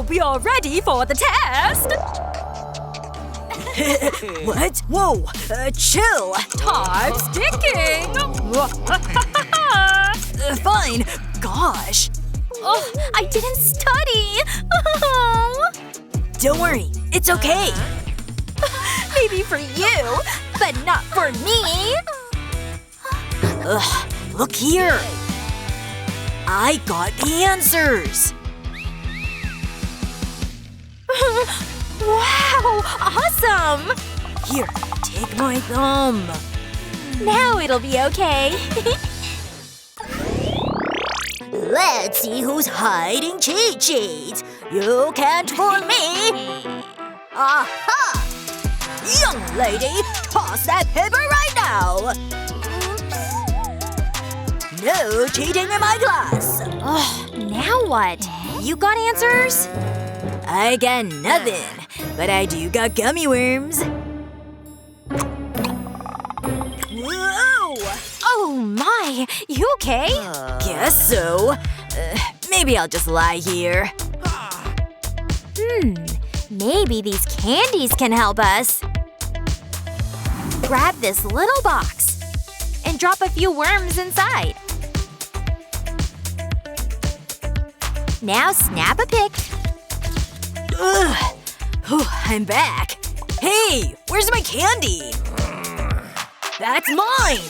Hope you're ready for the test. What? Whoa! Chill! Time's ticking. Fine. Gosh. Oh, I didn't study. Don't worry. It's okay. Maybe for you, but not for me. Ugh. Look here. I got the answers. Wow, awesome. Here, take my thumb. Now it'll be okay. Let's see who's hiding cheat sheets. You can't fool me. Aha! Young lady, toss that paper right now. No cheating in my class. Now what? You got answers? I got nothing, but I do got gummy worms. Whoa! Oh my, you okay? Guess so. Maybe I'll just lie here. Maybe these candies can help us. Grab this little box and drop a few worms inside. Now snap a pic. Ugh. Whew, I'm back. Hey, where's my candy? That's mine!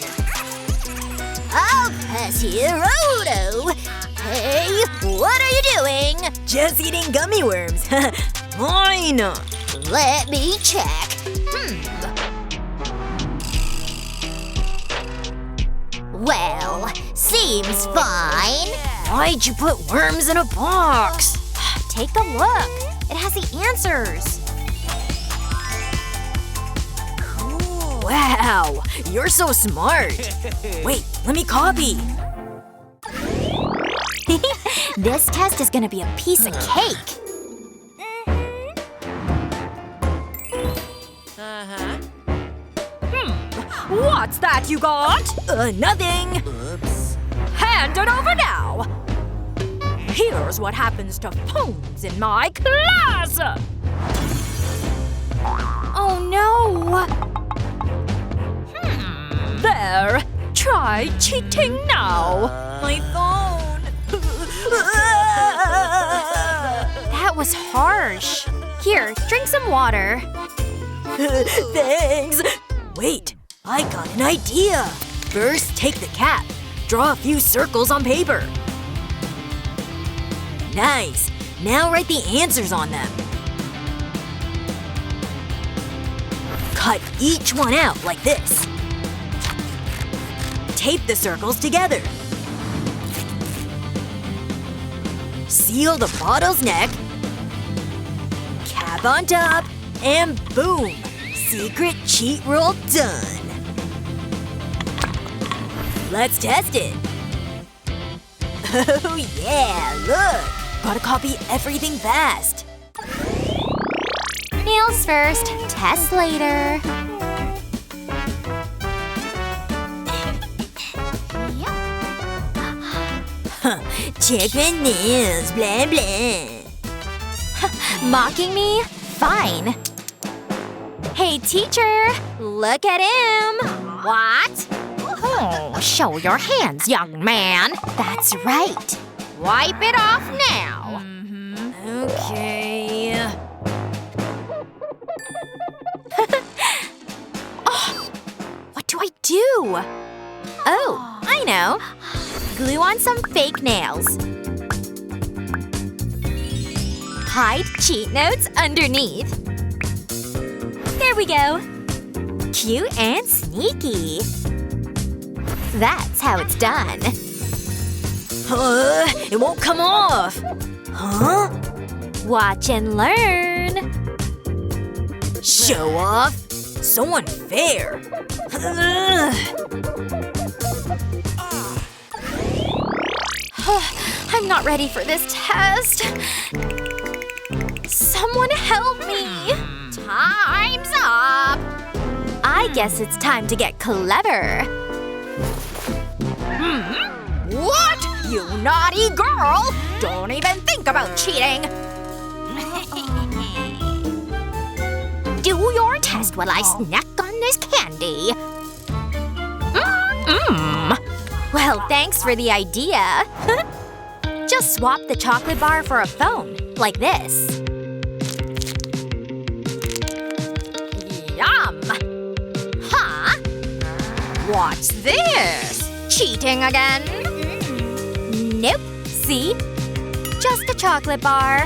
I'll pass you, Roto. Hey, what are you doing? Just eating gummy worms. Mine! Let me check. Well, seems fine. Why'd you put worms in a box? Take a look. It has the answers. Cool. Wow, you're so smart. Wait, let me copy. This test is gonna be a piece of cake. What's that you got? Nothing. Oops. Hand it over now. Here's what happens to phones in my class. Oh no. There. Try cheating now. My phone. That was harsh. Here, drink some water. Thanks. Wait, I got an idea. First, take the cap. Draw a few circles on paper. Nice. Now write the answers on them. Cut each one out like this. Tape the circles together. Seal the bottle's neck. Cap on top. And boom! Secret cheat roll done. Let's test it. Oh yeah, look! Gotta copy everything fast. Nails first, test later. Check my nails, blah blah. Mocking me? Fine. Hey, teacher! Look at him! What? Oh, show your hands, young man. That's right. Wipe it off now. Okay. What do I do? Oh, I know. Glue on some fake nails. Hide cheat notes underneath. There we go. Cute and sneaky. That's how it's done. It won't come off. Huh? Watch and learn. Show off? So unfair. I'm not ready for this test. Someone help me. Time's up. I guess it's time to get clever. What? You naughty girl! Don't even think about cheating. Do your test while I snack on this candy. Well, thanks for the idea. Just swap the chocolate bar for a phone, like this. Yum! Huh? What's this? Cheating again? Nope. See? Just a chocolate bar.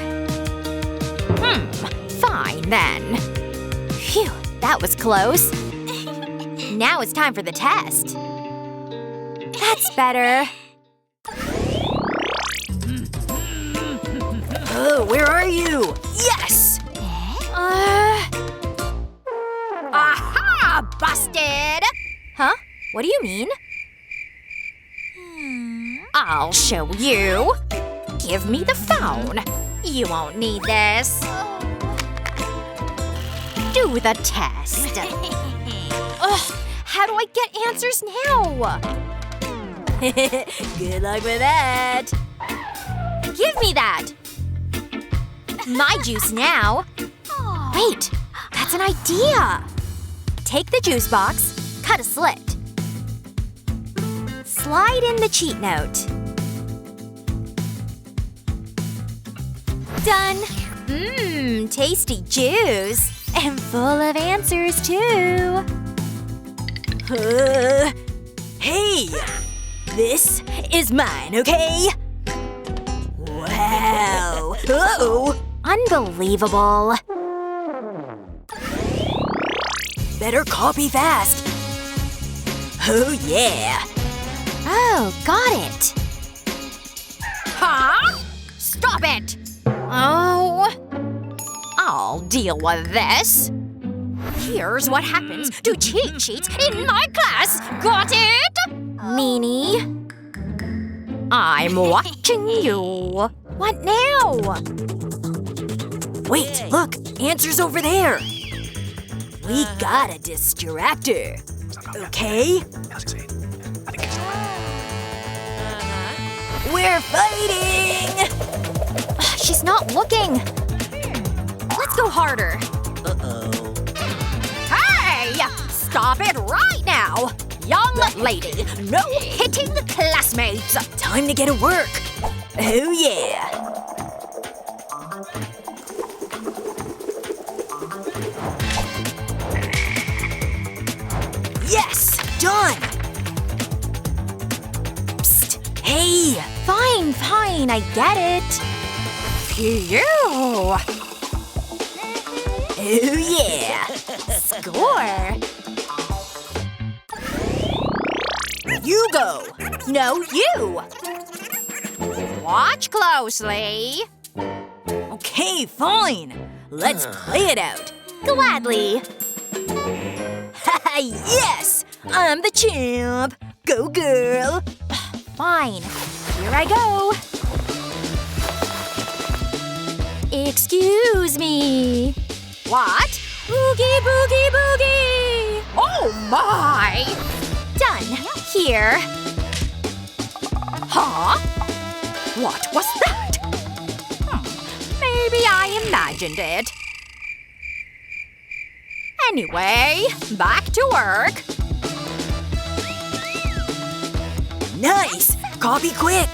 Fine then. Phew, that was close. Now it's time for the test. That's better. Oh, where are you? Yes! Aha! Busted! Huh? What do you mean? I'll show you. Give me the phone. You won't need this. Do the test. Ugh, how do I get answers now? Good luck with that. Give me that. My juice now. Wait, that's an idea. Take the juice box, cut a slit. Slide in the cheat note. Done. Tasty juice. And full of answers, too. Hey! This is mine, okay? Wow! Uh-oh! Unbelievable. Better copy fast. Oh, yeah. Oh, got it. Huh? Stop it! Oh. I'll deal with this. Here's what happens to cheat sheets in my class. Got it? Meanie. I'm watching you. What now? Wait, look! Answer's over there! We got a distractor. Okay? We're fighting! She's not looking. Let's go harder. Uh-oh. Hey! Stop it right now! Young lady, no hitting classmates! Time to get to work. Oh, yeah. Yes! Done! Psst! Hey! Fine, I get it. Phew! Oh, yeah! Score! You go! No, you! Watch closely. Okay, fine. Let's play it out. Gladly. Haha, yes! I'm the champ! Go, girl! Fine. Here I go. Excuse me. What? Boogie, boogie, boogie! Oh my! Done. Here. Huh? What was that? Maybe I imagined it. Anyway, back to work. Nice! Copy quick!